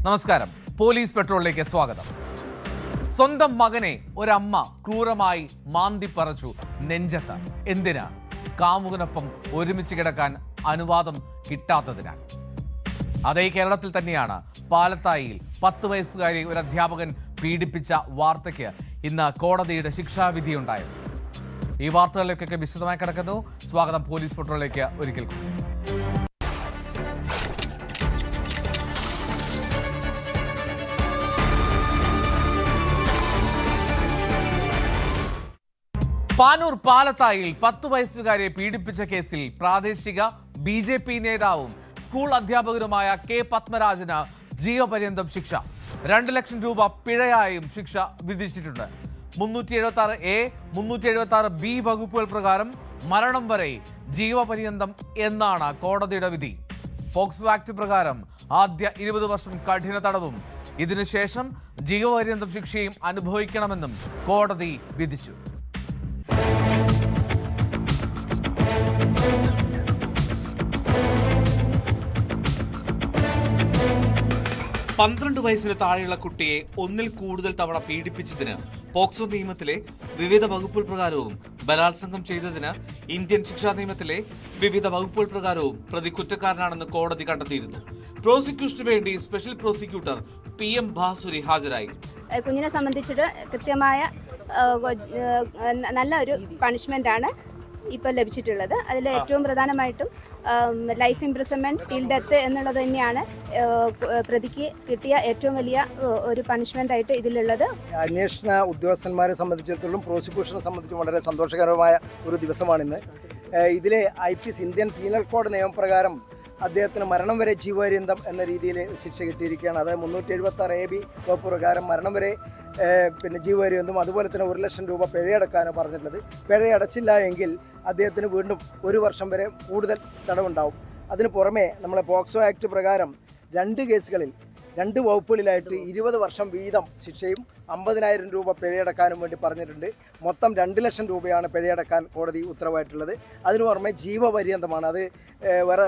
നമസ്കാരം. പോലീസ് പെട്രോളിലേക്ക് സ്വാഗതം. സ്വന്തം മകനെ ഒരമ്മ ക്രൂരമായി മാന്തിപ്പറച്ചു നെഞ്ചത്ത്. എന്തിനാ? കാമുകനൊപ്പം ഒരുമിച്ച് കിടക്കാൻ അനുവാദം കിട്ടാത്തതിനാൽ. അതേ കേരളത്തിൽ തന്നെയാണ് പാലത്തായിയിൽ 10 വയസ്സുകാരി ഒരു അധ്യാപകൻ പീഡിപ്പിച്ച വാർത്തയ്ക്ക് ഇന്ന് കോടതിയുടെ ശിക്ഷാവിധിയുണ്ടായത്. ഈ വാർത്തകളിലേക്കൊക്കെ വിശദമായി കിടക്കുന്നു. സ്വാഗതം പോലീസ് പെട്രോളിലേക്ക് ഒരിക്കൽ കൂടി. പാനൂർ പാലത്തായിൽ 10 വയസ്സുകാരെ പീഡിപ്പിച്ച കേസിൽ പ്രാദേശിക BJP നേതാവും സ്കൂൾ അധ്യാപകരുമായ K. പത്മരാജന് ജീവപര്യന്തം ശിക്ഷ. 2 ലക്ഷം രൂപ പിഴയായും ശിക്ഷ വിധിച്ചിട്ടുണ്ട്. 376A, 376B വകുപ്പുകൾ പ്രകാരം മരണം വരെ ജീവപര്യന്തം എന്നാണ് കോടതിയുടെ വിധി. പോക്സോ ആക്ട് പ്രകാരം ആദ്യ 20 വർഷം കഠിന തടവും ഇതിനുശേഷം ജീവപര്യന്തം ശിക്ഷയും അനുഭവിക്കണമെന്നും കോടതി വിധിച്ചു. 12 വയസ്സിന് താഴെയുള്ള കുട്ടിയെ ഒന്നിൽ കൂടുതൽ തവണ പീഡിപ്പിച്ചതിന് പോക്സോ നിയമത്തിലെ വിവിധ വകുപ്പുകൾ പ്രകാരവും ബലാത്സംഗം ചെയ്തതിന് ഇന്ത്യൻ ശിക്ഷാ നിയമത്തിലെ വിവിധ വകുപ്പുകൾ പ്രകാരവും പ്രതി കുറ്റക്കാരനാണെന്ന് കോടതി കണ്ടെത്തിയിരുന്നു. പ്രോസിക്യൂഷന് വേണ്ടി സ്പെഷ്യൽ പ്രോസിക്യൂട്ടർ PM ഭാസുരി ഹാജരായി. കുഞ്ഞിനെ സംബന്ധിച്ചിട്ട് കൃത്യമായ നല്ല ഒരു പണിഷ്മെന്റ് ആണ് ഇപ്പോൾ ലഭിച്ചിട്ടുള്ളത്. അതിൽ ഏറ്റവും പ്രധാനമായിട്ടും ലൈഫ് ഇംപ്രിസൺമെന്റ് ടിൽ ഡെത്ത് എന്നുള്ളത് തന്നെയാണ് പ്രതിക്ക് കിട്ടിയ ഏറ്റവും വലിയ ഒരു പണിഷ്മെന്റ് ആയിട്ട് ഇതിലുള്ളത്. അന്വേഷണ ഉദ്യോഗസ്ഥന്മാരെ സംബന്ധിച്ചിടത്തോളം പ്രോസിക്യൂഷനെ സംബന്ധിച്ച് വളരെ സന്തോഷകരമായ ഒരു ദിവസമാണിന്ന്. ഇതിലെ IPC ഇന്ത്യൻ പീനൽ കോഡ് നിയമപ്രകാരം അദ്ദേഹത്തിന് മരണം വരെ ജീവപര്യന്തം എന്ന രീതിയിൽ ശിക്ഷ കിട്ടിയിരിക്കുകയാണ്. അത് 376AB വകുപ്പ് പ്രകാരം മരണം വരെ ജീവപര്യന്തം, അതുപോലെ തന്നെ 1 ലക്ഷം രൂപ പിഴയടക്കാനാണ് പറഞ്ഞിട്ടുള്ളത്. പിഴയടച്ചില്ല എങ്കിൽ അദ്ദേഹത്തിന് വീണ്ടും 1 വർഷം വരെ കൂടുതൽ തടവുണ്ടാവും. അതിന് പുറമെ നമ്മളെ പോക്സോ ആക്ട് പ്രകാരം 2 കേസുകളിൽ 2 വകുപ്പുകളിലായിട്ട് 20 വർഷം വീതം ശിക്ഷയും 50,000 രൂപ പിഴയടക്കാനും വേണ്ടി പറഞ്ഞിട്ടുണ്ട്. മൊത്തം 2 ലക്ഷം രൂപയാണ് പിഴയടക്കാൻ കോടതി ഉത്തരവായിട്ടുള്ളത്. അതിനു പുറമെ ജീവപര്യന്തമാണ്. അത് വേറെ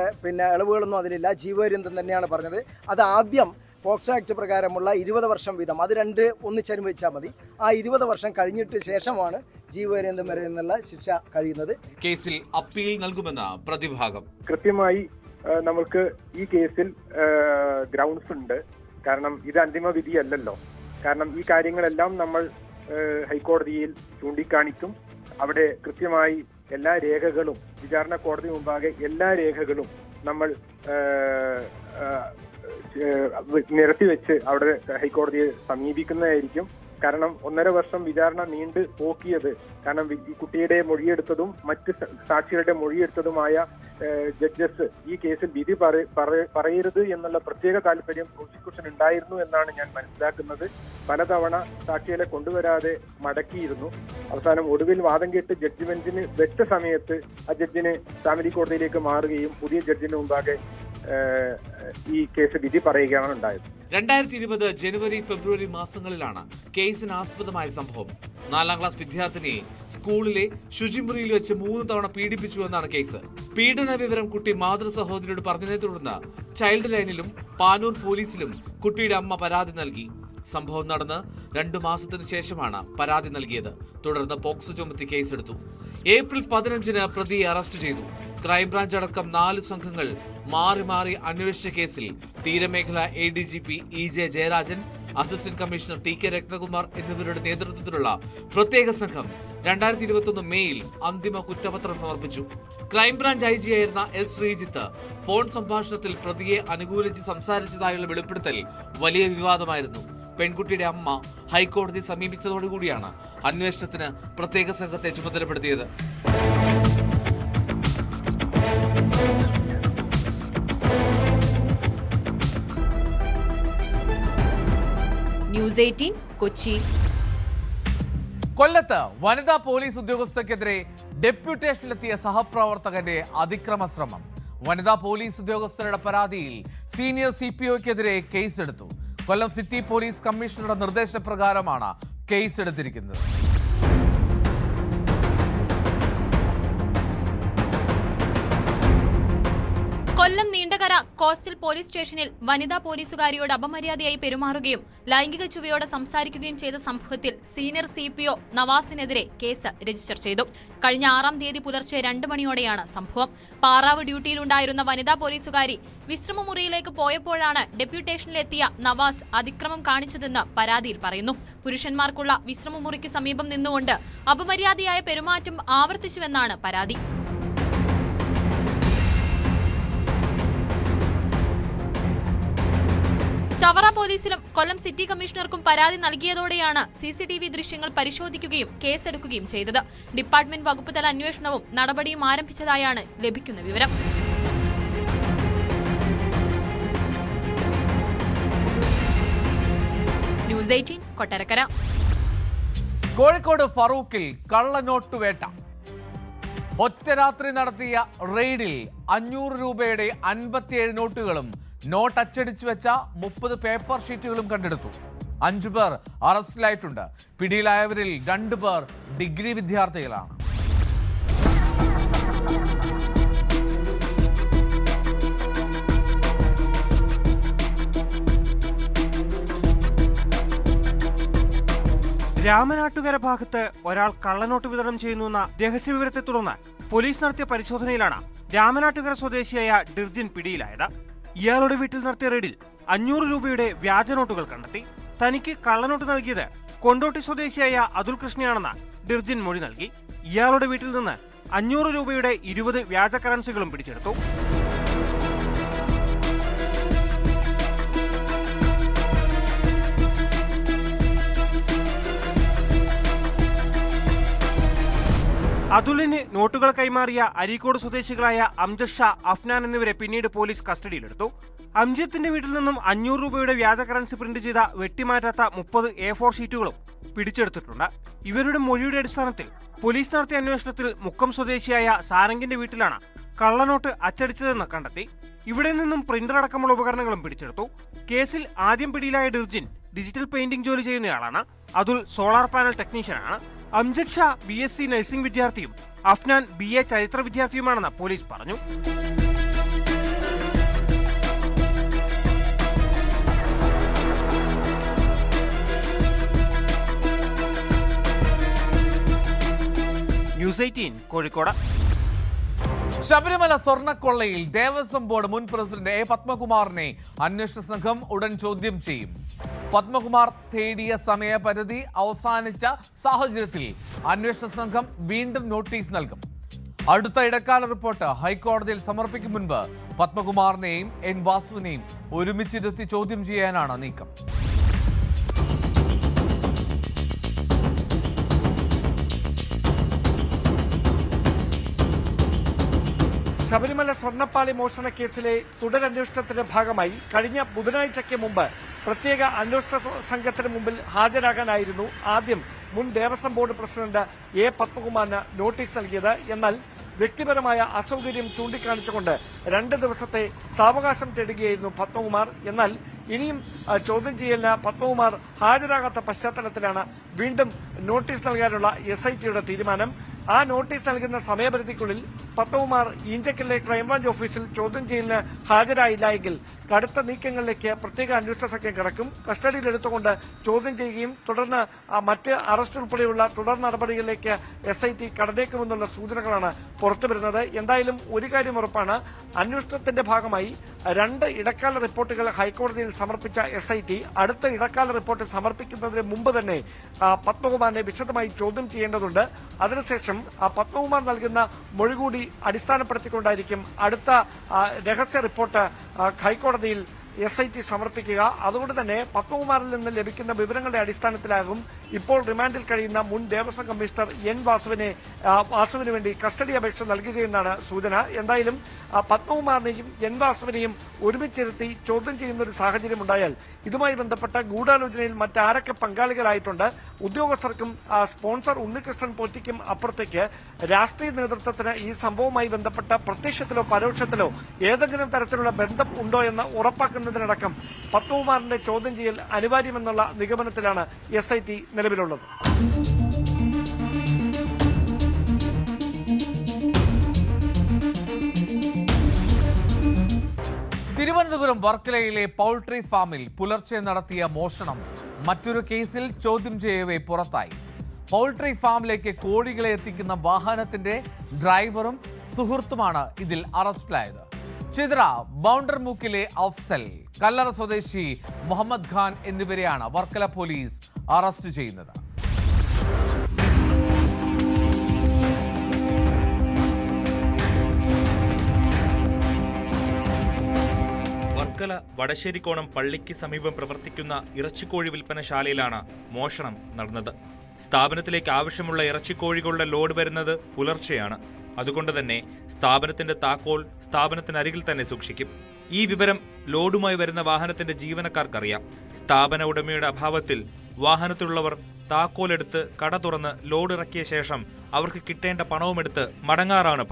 ഇളവുകളൊന്നും അതിലില്ല. ജീവപര്യന്തം തന്നെയാണ് പറഞ്ഞത്. അത് ആദ്യം പോക്സോ ആക്ട് പ്രകാരമുള്ള 20 വർഷം വീതം, അത് 2 ഒന്നിച്ചനുഭവിച്ചാൽ മതി. ആ 20 വർഷം കഴിഞ്ഞിട്ട് ശേഷമാണ് ജീവപര്യന്തം വരെ എന്നുള്ള ശിക്ഷ കഴിയുന്നത്. കേസിൽ അപ്പീൽ നൽകുമെന്ന പ്രതിഭാഗം. കൃത്യമായി നമുക്ക് ഈ കേസിൽ ഗ്രൗണ്ട്സ് ഉണ്ട്. കാരണം ഇത് അന്തിമ വിധിയല്ലല്ലോ. കാരണം ഈ കാര്യങ്ങളെല്ലാം നമ്മൾ ഹൈക്കോടതിയിൽ ചൂണ്ടിക്കാണിക്കും. അവിടെ കൃത്യമായി എല്ലാ രേഖകളും, വിചാരണ കോടതി മുമ്പാകെ എല്ലാ രേഖകളും നമ്മൾ നിരത്തിവെച്ച് അവിടെ ഹൈക്കോടതിയെ സമീപിക്കുന്നതായിരിക്കും. കാരണം 1.5 വർഷം വിചാരണ നീണ്ടു പോക്കിയത് കാരണം ഈ കുട്ടിയുടെ മൊഴിയെടുത്തതും മറ്റ് സാക്ഷികളുടെ മൊഴിയെടുത്തതുമായ ജഡ്ജസ് ഈ കേസിൽ വിധി പറയരുത് എന്നുള്ള പ്രത്യേക താല്പര്യം പ്രോസിക്യൂഷൻ ഉണ്ടായിരുന്നു എന്നാണ് ഞാൻ മനസ്സിലാക്കുന്നത്. പലതവണ സാക്ഷികളെ കൊണ്ടുവരാതെ മടക്കിയിരുന്നു. അവസാനം ഒടുവിൽ വാദം കേട്ട് ജഡ്ജ്മെന്റിന് വെച്ച സമയത്ത് ആ ജഡ്ജിന് ഫാമിലി കോടതിയിലേക്ക് മാറുകയും പുതിയ ജഡ്ജിന് മുമ്പാകെ ഈ കേസ് വിധി പറയുകയാണ് ഉണ്ടായത്. 2020 ജനുവരി ഫെബ്രുവരി മാസങ്ങളിലാണ് കേസിന് ആസ്പദമായ സംഭവം. 4ാം ക്ലാസ് വിദ്യാർത്ഥിനിയെ സ്കൂളിലെ ശുചിമുറിയിൽ വെച്ച് 3 തവണ പീഡിപ്പിച്ചു എന്നാണ് കേസ്. പീഡന വിവരം കുട്ടി മാതൃ സഹോദരിയോട് പറഞ്ഞതിനെ തുടർന്ന് ചൈൽഡ് ലൈനിലും പാനൂർ പോലീസിലും കുട്ടിയുടെ അമ്മ പരാതി നൽകി. സംഭവം നടന്ന് 2 മാസത്തിന് ശേഷമാണ് പരാതി നൽകിയത്. തുടർന്ന് പോക്സോ ചുമത്തി കേസെടുത്തു. ഏപ്രിൽ 15-ന് പ്രതിയെ അറസ്റ്റ് ചെയ്തു. ക്രൈംബ്രാഞ്ച് അടക്കം 4 സംഘങ്ങൾ മാറി മാറി അന്വേഷിച്ച കേസിൽ തീരമേഖല ADGP EJ Jayarajan, assistant commissioner TK Ratnakumar എന്നിവരുടെ നേതൃത്വത്തിലുള്ള പ്രത്യേക സംഘം 2021 മേയിൽ അന്തിമ കുറ്റപത്രം സമർപ്പിച്ചു. ക്രൈംബ്രാഞ്ച് IG ആയിരുന്ന S. ശ്രീജിത്ത് ഫോൺ സംഭാഷണത്തിൽ പ്രതിയെ അനുകൂലിച്ച് സംസാരിച്ചതായുള്ള വെളിപ്പെടുത്തൽ വലിയ വിവാദമായിരുന്നു. പെൺകുട്ടിയുടെ അമ്മ ഹൈക്കോടതി സമീപിച്ചതോടുകൂടിയാണ് അന്വേഷണത്തിന് പ്രത്യേക സംഘത്തെ ചുമതലപ്പെടുത്തിയത്. ന്യൂസ് 18 കൊച്ചി. കൊല്ലത്ത് വനിതാ പോലീസ് ഉദ്യോഗസ്ഥർക്കെതിരെ ഡെപ്യൂട്ടേഷനിലെത്തിയ സഹപ്രവർത്തകന്റെ അതിക്രമ ശ്രമം. വനിതാ പോലീസ് ഉദ്യോഗസ്ഥരുടെ പരാതിയിൽ സീനിയർ CPOക്കെതിരെ കേസെടുത്തു. കൊല്ലം സിറ്റി പോലീസ് കമ്മീഷണറുടെ നിർദ്ദേശപ്രകാരമാണ് കേസെടുത്തിരിക്കുന്നത്. കൊല്ലം നീണ്ടകര കൊട്ടാരക്കര കോസ്റ്റൽ പോലീസ് സ്റ്റേഷനിൽ വനിതാ പോലീസുകാരിയോട് അപമര്യാദയായി പെരുമാറുകയും ലൈംഗിക ചുവയോടെ സംസാരിക്കുകയും ചെയ്ത സംഭവത്തിൽ സീനിയർ CPO നവാസിനെതിരെ കേസ് രജിസ്റ്റർ ചെയ്തു. കഴിഞ്ഞ 6-ാം തീയതി പുലർച്ചെ 2 മണിയോടെയാണ് സംഭവം. പാറാവ് ഡ്യൂട്ടിയിലുണ്ടായിരുന്ന വനിതാ പോലീസുകാരി വിശ്രമമുറിയിലേക്ക് പോയപ്പോഴാണ് ഡെപ്യൂട്ടേഷനിലെത്തിയ നവാസ് അതിക്രമം കാണിച്ചതെന്ന് പരാതിയിൽ പറയുന്നു. പുരുഷന്മാർക്കുള്ള വിശ്രമമുറിക്ക് സമീപം നിന്നുകൊണ്ട് അപമര്യാദയായ പെരുമാറ്റം ആവർത്തിച്ചുവെന്നാണ് പരാതി. ചവറ പോലീസിലും കൊല്ലം സിറ്റി കമ്മീഷണർക്കും പരാതി നൽകിയതോടെയാണ് CCTV ദൃശ്യങ്ങൾ പരിശോധിക്കുകയും കേസെടുക്കുകയും ചെയ്തത്. ഡിപ്പാർട്ട്മെന്റ് വകുപ്പ് തല അന്വേഷണവും നടപടിയും ആരംഭിച്ചതായാണ് ലഭിക്കുന്ന വിവരം. ന്യൂസ് 18 കൊട്ടാരക്കര. കോഴിക്കോട് ഫറൂഖിൽ കള്ളനോട്ടുവേട്ട. ഒറ്റ രാത്രി നടത്തിയ റെയ്ഡിൽ 500 രൂപയുടെ 57 നോട്ടുകളും നോട്ട് അച്ചടിച്ചു വെച്ച 30 പേപ്പർ ഷീറ്റുകളും കണ്ടെടുത്തു. 5 പേർ അറസ്റ്റിലായിട്ടുണ്ട്. പിടിയിലായവരിൽ 2 പേർ ഡിഗ്രി വിദ്യാർത്ഥികളാണ്. രാമനാട്ടുകര ഭാഗത്ത് ഒരാൾ കള്ളനോട്ട് വിതരണം ചെയ്യുന്നുവെന്ന രഹസ്യവിവരത്തെ തുടർന്ന് പോലീസ് നടത്തിയ പരിശോധനയിലാണ് രാമനാട്ടുകര സ്വദേശിയായ ഡിർജിൻ പിടിയിലായത്. ഇയാളുടെ വീട്ടിൽ നടത്തിയ റെയ്ഡിൽ 500 രൂപയുടെ വ്യാജനോട്ടുകൾ കണ്ടെത്തി. തനിക്ക് കള്ളനോട്ട് നൽകിയത് കൊണ്ടോട്ടി സ്വദേശിയായ അതുൽ കൃഷ്ണയാണെന്ന് ഡിർജിൻ മൊഴി നൽകി. ഇയാളുടെ വീട്ടിൽ നിന്ന് 500 രൂപയുടെ 20 വ്യാജ കറൻസികളും പിടിച്ചെടുത്തു. അതുലിന് നോട്ടുകൾ കൈമാറിയ അരീക്കോട് സ്വദേശികളായ അംജദ് ഷാ, അഫ്നാൻ എന്നിവരെ പിന്നീട് പോലീസ് കസ്റ്റഡിയിലെടുത്തു. അംജിത്തിന്റെ വീട്ടിൽ നിന്നും 500 രൂപയുടെ വ്യാജ കറൻസി പ്രിന്റ് ചെയ്ത വെട്ടിമാറ്റാത്ത 30 A4 ഷീറ്റുകളും പിടിച്ചെടുത്തിട്ടുണ്ട്. ഇവരുടെ മൊഴിയുടെ അടിസ്ഥാനത്തിൽ പോലീസ് നടത്തിയ അന്വേഷണത്തിൽ മുക്കം സ്വദേശിയായ സാരംഗിന്റെ വീട്ടിലാണ് കള്ളനോട്ട് അച്ചടിച്ചതെന്ന് കണ്ടെത്തി. ഇവിടെ നിന്നും പ്രിന്റർ അടക്കമുള്ള ഉപകരണങ്ങളും പിടിച്ചെടുത്തു. കേസിൽ ആദ്യം പിടിയിലായ ഡിർജിൻ ഡിജിറ്റൽ പെയിന്റിംഗ് ജോലി ചെയ്യുന്നയാളാണ്. അതുൽ സോളാർ പാനൽ ടെക്നീഷ്യനാണ്. അംജദ് ഷാ BSc നഴ്സിംഗ് വിദ്യാർത്ഥിയും അഫ്നാൻ BA ചരിത്ര വിദ്യാർത്ഥിയുമാണെന്ന് പോലീസ് പറഞ്ഞു. ന്യൂസ് 18 കോഴിക്കോട്. ശബരിമല സ്വർണ്ണക്കൊള്ളയിൽ ദേവസ്വം ബോർഡ് മുൻ പ്രസിഡന്റ് A. പത്മകുമാറിനെ അന്വേഷണ സംഘം ഉടൻ ചോദ്യം ചെയ്യും. പത്മകുമാർ തേടിയ സമയപരിധി അവസാനിച്ച സാഹചര്യത്തിൽ അന്വേഷണ സംഘം വീണ്ടും നോട്ടീസ് നൽകും. അടുത്ത ഇടക്കാല റിപ്പോർട്ട് ഹൈക്കോടതിയിൽ സമർപ്പിക്കും മുൻപ് പത്മകുമാറിനെയും N. വാസുവിനെയും ഒരുമിച്ചിരുത്തി ചോദ്യം ചെയ്യാനാണ് നീക്കം. ശബരിമല സ്വർണ്ണപ്പാളി മോഷണ കേസിലെ തുടരന്വേഷണത്തിന്റെ ഭാഗമായി കഴിഞ്ഞ ബുധനാഴ്ചയ്ക്ക് മുമ്പ് പ്രത്യേക അന്വേഷണ സംഘത്തിന് മുമ്പിൽ ഹാജരാകാനായിരുന്നു ആദ്യം മുൻ ദേവസ്വം ബോർഡ് പ്രസിഡന്റ് A. പത്മകുമാറിന് നോട്ടീസ് നൽകിയത്. എന്നാൽ വ്യക്തിപരമായ അസൗകര്യം ചൂണ്ടിക്കാണിച്ചുകൊണ്ട് 2 ദിവസത്തെ സാവകാശം തേടുകയായിരുന്നു പത്മകുമാർ. എന്നാൽ ഇനിയും ചോദ്യം ചെയ്യലിന് പത്മകുമാർ ഹാജരാകാത്ത പശ്ചാത്തലത്തിലാണ് വീണ്ടും നോട്ടീസ് നൽകാനുള്ള SITയുടെ തീരുമാനം. ആ നോട്ടീസ് നൽകുന്ന സമയപരിധിക്കുള്ളിൽ പത്മകുമാർ ഈഞ്ചക്കലിലെ ക്രൈംബ്രാഞ്ച് ഓഫീസിൽ ചോദ്യം ചെയ്യലിന് ഹാജരായില്ല എങ്കിൽ കടുത്ത നീക്കങ്ങളിലേക്ക് പ്രത്യേക അന്വേഷണ സംഘം കടക്കും. കസ്റ്റഡിയിലെടുത്തുകൊണ്ട് ചോദ്യം ചെയ്യുകയും തുടർന്ന് മറ്റ് അറസ്റ്റ് ഉൾപ്പെടെയുള്ള തുടർ നടപടികളിലേക്ക് SIT കടന്നേക്കുമെന്നുള്ള സൂചനകളാണ് പുറത്തുവരുന്നത്. എന്തായാലും ഒരു കാര്യം ഉറപ്പാണ്, അന്വേഷണത്തിന്റെ ഭാഗമായി 2 ഇടക്കാല റിപ്പോർട്ടുകൾ ഹൈക്കോടതിയിൽ സമർപ്പിച്ച SIT അടുത്ത ഇടക്കാല റിപ്പോർട്ട് സമർപ്പിക്കുന്നതിന് മുമ്പ് തന്നെ പത്മകുമാറിനെ വിശദമായി ചോദ്യം ചെയ്യേണ്ടതുണ്ട്. അതിനുശേഷം പത്മകുമാർ നൽകുന്ന മൊഴി കൂടി അടിസ്ഥാനപ്പെടുത്തിക്കൊണ്ടായിരിക്കും അടുത്ത രഹസ്യ റിപ്പോർട്ട് ഹൈക്കോടതിയിൽ SIT സമർപ്പിക്കുക. അതുകൊണ്ട് തന്നെ പത്മകുമാറിൽ നിന്ന് ലഭിക്കുന്ന വിവരങ്ങളുടെ അടിസ്ഥാനത്തിലാകും ഇപ്പോൾ റിമാൻഡിൽ കഴിയുന്ന മുൻ ദേവസ്വം കമ്മീഷണർ N. വാസുവിന് വേണ്ടി കസ്റ്റഡി അപേക്ഷ നൽകുകയെന്നാണ് സൂചന. എന്തായാലും പത്മകുമാറിനെയും N. വാസുവിനെയും ഒരുമിച്ചിരുത്തി ചോദ്യം ചെയ്യുന്ന ഒരു സാഹചര്യം ഉണ്ടായാൽ ഇതുമായി ബന്ധപ്പെട്ട ഗൂഢാലോചനയിൽ മറ്റാരൊക്കെ പങ്കാളികളായിട്ടുണ്ട്, ഉദ്യോഗസ്ഥർക്കും സ്പോൺസർ ഉണ്ണികൃഷ്ണൻ പോറ്റിക്കും അപ്പുറത്തേക്ക് രാഷ്ട്രീയ നേതൃത്വത്തിന് ഈ സംഭവവുമായി ബന്ധപ്പെട്ട പ്രത്യക്ഷത്തിലോ പരോക്ഷത്തിലോ ഏതെങ്കിലും തരത്തിലുള്ള ബന്ധം ഉണ്ടോ എന്ന് ഉറപ്പാക്കുന്നതിനടക്കം പത്മകുമാറിന്റെ ചോദ്യം ചെയ്യൽ അനിവാര്യമെന്നുള്ള നിഗമനത്തിലാണ് SIT നിലവിലുള്ളത്. തിരുവനന്തപുരം വർക്കലയിലെ പൗൾട്രി ഫാമിൽ പുലർച്ചെ നടത്തിയ മോഷണം മറ്റൊരു കേസിൽ ചോദ്യം ചെയ്യവേ പുറത്തായി. പൗൾട്രി ഫാമിലേക്ക് കോഴികളെ എത്തിക്കുന്ന വാഹനത്തിന്റെ ഡ്രൈവറും സുഹൃത്തുമാണ് ഇതിൽ അറസ്റ്റിലായത്. ചിത്ര, ബൗണ്ടർമുക്കിലെ അഫ്സൽ, കല്ലറ സ്വദേശി മുഹമ്മദ് ഖാൻ എന്നിവരെയാണ് വർക്കല പോലീസ് അറസ്റ്റ് ചെയ്യുന്നത്. വർക്കല വടശ്ശേരിക്കോണം പള്ളിക്ക് സമീപം പ്രവർത്തിക്കുന്ന ഇറച്ചിക്കോഴി വിൽപ്പനശാലയിലാണ് മോഷണം നടന്നത്. സ്ഥാപനത്തിലേക്ക് ആവശ്യമുള്ള ഇറച്ചിക്കോഴികളുടെ ലോഡ് വരുന്നത് പുലർച്ചെയാണ്. അതുകൊണ്ട് തന്നെ സ്ഥാപനത്തിന്റെ താക്കോൽ സ്ഥാപനത്തിനരികിൽ തന്നെ സൂക്ഷിക്കും. ഈ വിവരം ലോഡുമായി വരുന്ന വാഹനത്തിന്റെ ജീവനക്കാർക്കറിയാം. സ്ഥാപന ഉടമയുടെ അഭാവത്തിൽ വാഹനത്തിലുള്ളവർ താക്കോലെടുത്ത് കട തുറന്ന് ലോഡ് ഇറക്കിയ ശേഷം അവർക്ക് കിട്ടേണ്ട പണവുമെടുത്ത് മടങ്ങാറാണ്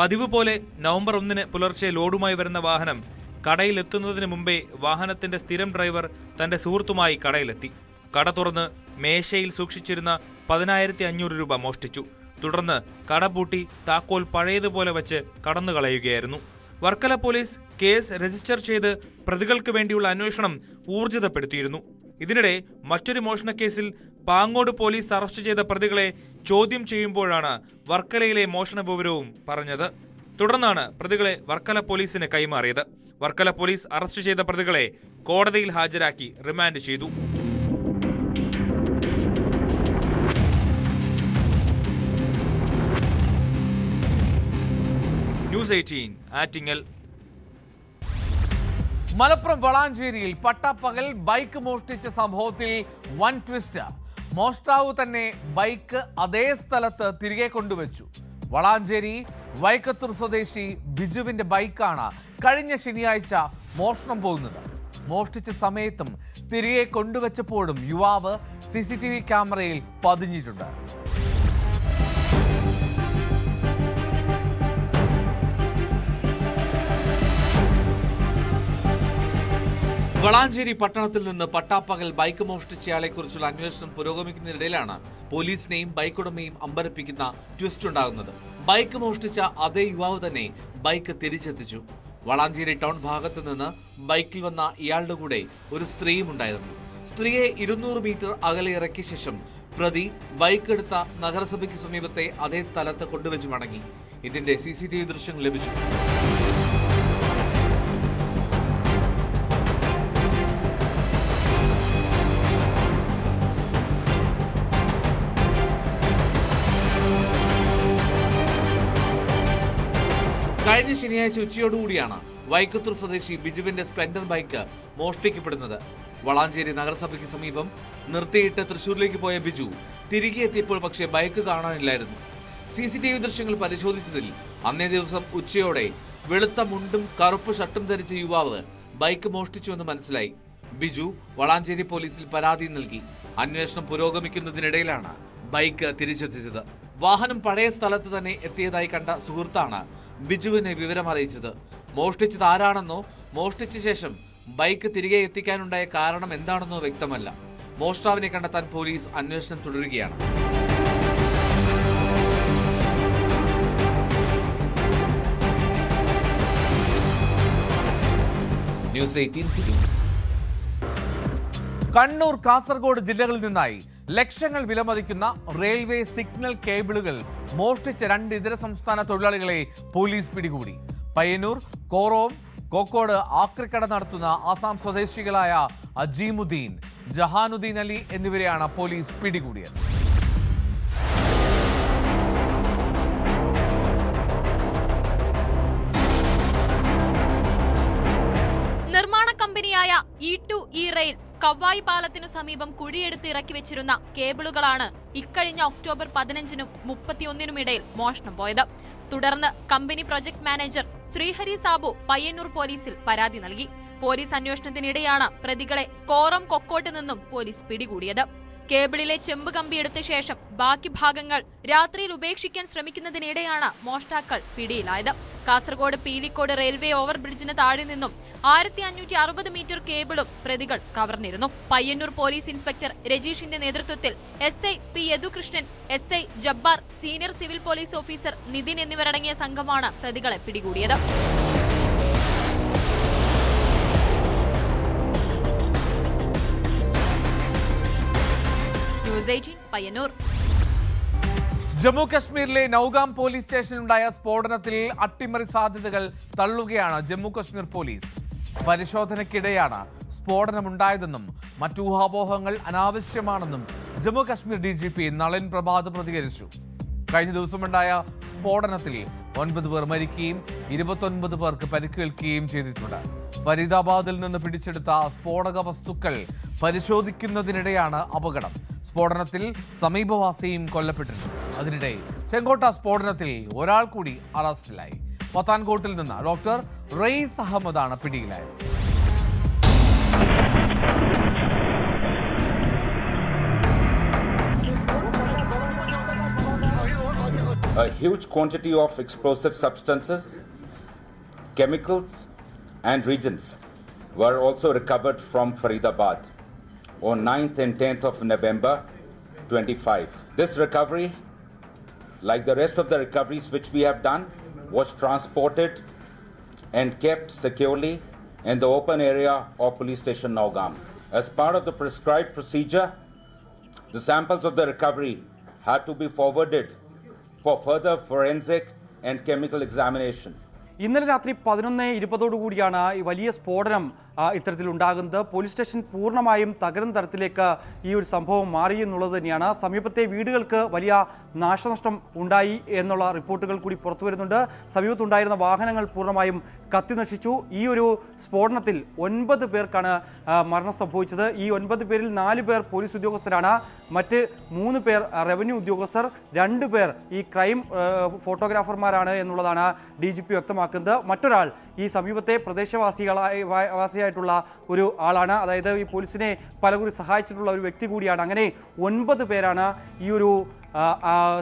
പതിവ് പോലെ നവംബർ 1 പുലർച്ചെ ലോഡുമായി വരുന്ന വാഹനം കടയിലെത്തുന്നതിന് മുമ്പേ വാഹനത്തിന്റെ സ്ഥിരം ഡ്രൈവർ തന്റെ സുഹൃത്തുമായി കടയിലെത്തി. കട തുറന്ന് മേശയിൽ സൂക്ഷിച്ചിരുന്ന 10,500 രൂപ മോഷ്ടിച്ചു. തുടർന്ന് കട പൂട്ടി താക്കോൽ പഴയതുപോലെ വെച്ച് കടന്നു കളയുകയായിരുന്നു. വർക്കല പോലീസ് കേസ് രജിസ്റ്റർ ചെയ്ത് പ്രതികൾക്ക് വേണ്ടിയുള്ള അന്വേഷണം ഊർജിതപ്പെടുത്തിയിരുന്നു. ഇതിനിടെ മറ്റൊരു മോഷണക്കേസിൽ പാങ്ങോട് പോലീസ് അറസ്റ്റ് ചെയ്ത പ്രതികളെ ചോദ്യം ചെയ്യുമ്പോഴാണ് വർക്കലയിലെ മോഷണ വിവരവും പറഞ്ഞത്. തുടർന്നാണ് പ്രതികളെ വർക്കല പോലീസിന് കൈമാറിയത്. വർക്കല പോലീസ് അറസ്റ്റ് ചെയ്ത പ്രതികളെ കോടതിയിൽ ഹാജരാക്കി റിമാൻഡ് ചെയ്തു. ന്യൂസ് 18 ആറ്റിങ്ങൽ. മലപ്പുറം വളാഞ്ചേരിയിൽ പട്ടാപ്പകൽ ബൈക്ക് മോഷ്ടിച്ച സംഭവത്തിൽ വൻ ട്വിസ്റ്റ്. മോഷ്ടാവ് തന്നെ ബൈക്ക് അതേ സ്ഥലത്ത് തിരികെ കൊണ്ടുവച്ചു. വളാഞ്ചേരി വൈക്കത്തൂർ സ്വദേശി ബിജുവിന്റെ ബൈക്കാണ് കഴിഞ്ഞ ശനിയാഴ്ച മോഷണം പോകുന്നത്. മോഷ്ടിച്ച സമയത്തും തിരികെ കൊണ്ടുവച്ചപ്പോഴും യുവാവ് CCTV ക്യാമറയിൽ പതിഞ്ഞിട്ടുണ്ട്. വളാഞ്ചേരി പട്ടണത്തിൽ നിന്ന് പട്ടാപ്പകൽ ബൈക്ക് മോഷ്ടിച്ചയാളെ കുറിച്ചുള്ള അന്വേഷണം പുരോഗമിക്കുന്നതിനിടയിലാണ് പോലീസിനെയും ബൈക്ക് ഉടമയും അമ്പരപ്പിക്കുന്ന ട്വിസ്റ്റ് ഉണ്ടാകുന്നത്. ബൈക്ക് മോഷ്ടിച്ച അതേ യുവാവ് തന്നെ ബൈക്ക് തിരിച്ചെത്തിച്ചു. വളാഞ്ചേരി ടൗൺ ഭാഗത്ത് നിന്ന് ബൈക്കിൽ വന്ന ഇയാളുടെ കൂടെ ഒരു സ്ത്രീയും ഉണ്ടായിരുന്നു. സ്ത്രീയെ 200 മീറ്റർ അകലെ ഇറക്കിയ ശേഷം പ്രതി ബൈക്ക് എടുത്ത നഗരസഭയ്ക്ക് സമീപത്തെ അതേ സ്ഥലത്ത് കൊണ്ടുവച്ച് മടങ്ങി. ഇതിന്റെ CCTV ദൃശ്യങ്ങൾ ലഭിച്ചു. കഴിഞ്ഞ ശനിയാഴ്ച ഉച്ചയോടുകൂടിയാണ് വൈക്കത്തൂർ സ്വദേശി ബിജുവിന്റെ സ്പ്ലെൻഡർ ബൈക്ക് മോഷ്ടിക്കപ്പെടുന്നത്. വളാഞ്ചേരി നഗരസഭയ്ക്ക് സമീപം നിർത്തിയിട്ട് തൃശൂരിലേക്ക് പോയ ബിജു തിരികെ എത്തിയപ്പോൾ പക്ഷേ ബൈക്ക് കാണാനില്ലായിരുന്നു. CCTV ദൃശ്യങ്ങൾ പരിശോധിച്ചതിൽ അന്നേ ദിവസം ഉച്ചയോടെ വെളുത്ത മുണ്ടും കറുപ്പ് ഷർട്ടും ധരിച്ച യുവാവ് ബൈക്ക് മോഷ്ടിച്ചുവെന്ന് മനസ്സിലായി. ബിജു വളാഞ്ചേരി പോലീസിൽ പരാതി നൽകി. അന്വേഷണം പുരോഗമിക്കുന്നതിനിടയിലാണ് ബൈക്ക് തിരിച്ചെത്തിച്ചത്. വാഹനം പഴയ സ്ഥലത്ത് തന്നെ എത്തിയതായി കണ്ട സുഹൃത്താണ് ബിജുവിനെ വിവരം അറിയിച്ചത്. മോഷ്ടിച്ചത് ആരാണെന്നോ മോഷ്ടിച്ച ശേഷം ബൈക്ക് തിരികെ എത്തിക്കാനുണ്ടായ കാരണം എന്താണെന്നോ വ്യക്തമല്ല. മോഷ്ടാവിനെ കണ്ടെത്താൻ പോലീസ് അന്വേഷണം തുടരുകയാണ്. ന്യൂസ് 18 കണ്ണൂർ, കാസർഗോഡ് ജില്ലകളിൽ നിന്നായി ലക്ഷങ്ങൾ വിലമതിക്കുന്ന റെയിൽവേ സിഗ്നൽ കേബിളുകൾ മോഷ്ടിച്ച 2 ഇതര സംസ്ഥാന തൊഴിലാളികളെ പോലീസ് പിടികൂടി. പയ്യന്നൂർ, കോറോം, കോക്കോട് ആക്രിക്കട നടത്തുന്ന ആസാം സ്വദേശികളായ അജീമുദ്ദീൻ, ജഹാനുദ്ദീൻ അലി എന്നിവരെയാണ് പോലീസ് പിടികൂടിയത്. നിർമ്മാണ കമ്പനിയായ E2E റെയിൽ കവ്വായി പാലത്തിനു സമീപം കുഴിയെടുത്ത് ഇറക്കി വെച്ചിരുന്ന കേബിളുകളാണ് ഇക്കഴിഞ്ഞ ഒക്ടോബർ 15-നും 31-നും ഇടയിൽ മോഷണം പോയത്. തുടർന്ന് company project manager Srihari Sabu Payyanur പോലീസിൽ പരാതി നൽകി. പോലീസ് അന്വേഷണത്തിനിടെയാണ് പ്രതികളെ കോറം, കൊക്കോട്ട് നിന്നും പോലീസ് പിടികൂടിയത്. കേബിളിലെ ചെമ്പ് കമ്പി എടുത്ത ശേഷം ബാക്കി ഭാഗങ്ങൾ രാത്രിയിൽ ഉപേക്ഷിക്കാൻ ശ്രമിക്കുന്നതിനിടെയാണ് മോഷ്ടാക്കൾ പിടിയിലായത്. കാസർഗോഡ് പീലിക്കോട് റെയിൽവേ ഓവർബ്രിഡ്ജിന് താഴെ നിന്നും 1560 മീറ്റർ കേബിളും പ്രതികൾ കവർന്നിരുന്നു. പയ്യന്നൂർ പോലീസ് ഇൻസ്പെക്ടർ രജീഷിന്റെ നേതൃത്വത്തിൽ SI P Yadukrishnan, SI Jabbar, senior civil police officer Nithin എന്നിവരടങ്ങിയ സംഘമാണ് പ്രതികളെ പിടികൂടിയത്. ന്യൂസ് 18 പയ്യന്നൂർ. ജമ്മു കശ്മീരിലെ നൌഗാം പോലീസ് സ്റ്റേഷനിലുണ്ടായ സ്ഫോടനത്തിൽ അട്ടിമറി സാധ്യതകൾ തള്ളുകയാണ് ജമ്മു കശ്മീർ പോലീസ്. പരിശോധനയ്ക്കിടെയാണ് സ്ഫോടനമുണ്ടായതെന്നും മറ്റു ഊഹാപോഹങ്ങൾ അനാവശ്യമാണെന്നും ജമ്മു കശ്മീർ DGP നളിൻ പ്രഭാത് പ്രതികരിച്ചു. കഴിഞ്ഞ ദിവസമുണ്ടായ സ്ഫോടനത്തിൽ 9 പേർ മരിക്കുകയും 29 പേർക്ക് പരിക്കേൽക്കുകയും ചെയ്തിട്ടുണ്ട്. ഫരീദാബാദിൽ നിന്ന് പിടിച്ചെടുത്ത സ്ഫോടക വസ്തുക്കൾ പരിശോധിക്കുന്നതിനിടെയാണ് അപകടം. സ്ഫോടനത്തിൽ സമീപവാസിയും കൊല്ലപ്പെട്ടിട്ടുണ്ട്. അതിനിടെ ചെങ്കോട്ട സ്ഫോടനത്തിൽ ഒരാൾ കൂടി അറസ്റ്റിലായി. പത്താൻകോട്ടിൽ നിന്ന് ഡോക്ടർ റയീസ് അഹമ്മദാണ് പിടിയിലായത്. A huge quantity of explosive substances, chemicals and reagents were also recovered from Faridabad on 9th and 10th of November 25. This recovery, like the rest of the recoveries which we have done, was transported and kept securely in the open area of police station Nowgam. As part of the prescribed procedure, the samples of the recovery had to be forwarded for further forensic and chemical examination. ഇന്നലെ രാത്രി 11:20 കൂടിയാണ് ഈ വലിയ സ്ഫോടനം ഇത്തരത്തിലുണ്ടാകുന്നത്. Police station പൂർണ്ണമായും തകരുന്ന തരത്തിലേക്ക് ഈ ഒരു സംഭവം മാറി എന്നുള്ളത് തന്നെയാണ്. സമീപത്തെ വീടുകൾക്ക് വലിയ നാശനഷ്ടം ഉണ്ടായി എന്നുള്ള റിപ്പോർട്ടുകൾ കൂടി പുറത്തു വരുന്നുണ്ട്. സമീപത്തുണ്ടായിരുന്ന വാഹനങ്ങൾ പൂർണ്ണമായും കത്തിനശിച്ചു. ഈ ഒരു സ്ഫോടനത്തിൽ 9 പേർക്കാണ് മരണം സംഭവിച്ചത്. ഈ 9 പേരിൽ 4 പേർ പോലീസ് ഉദ്യോഗസ്ഥരാണ്. മറ്റ് 3 പേർ റവന്യൂ ഉദ്യോഗസ്ഥർ, 2 പേർ ഈ ക്രൈം ഫോട്ടോഗ്രാഫർമാരാണ് എന്നുള്ളതാണ് DGP വ്യക്തമാക്കുന്നത്. മറ്റൊരാൾ ഈ സമീപത്തെ പ്രദേശവാസിയായിട്ടുള്ള ഒരു ആളാണ്. അതായത് ഈ പോലീസിനെ പലകുറി സഹായിച്ചിട്ടുള്ള ഒരു വ്യക്തി കൂടിയാണ്. അങ്ങനെ 9 പേരാണ് ഈ ഒരു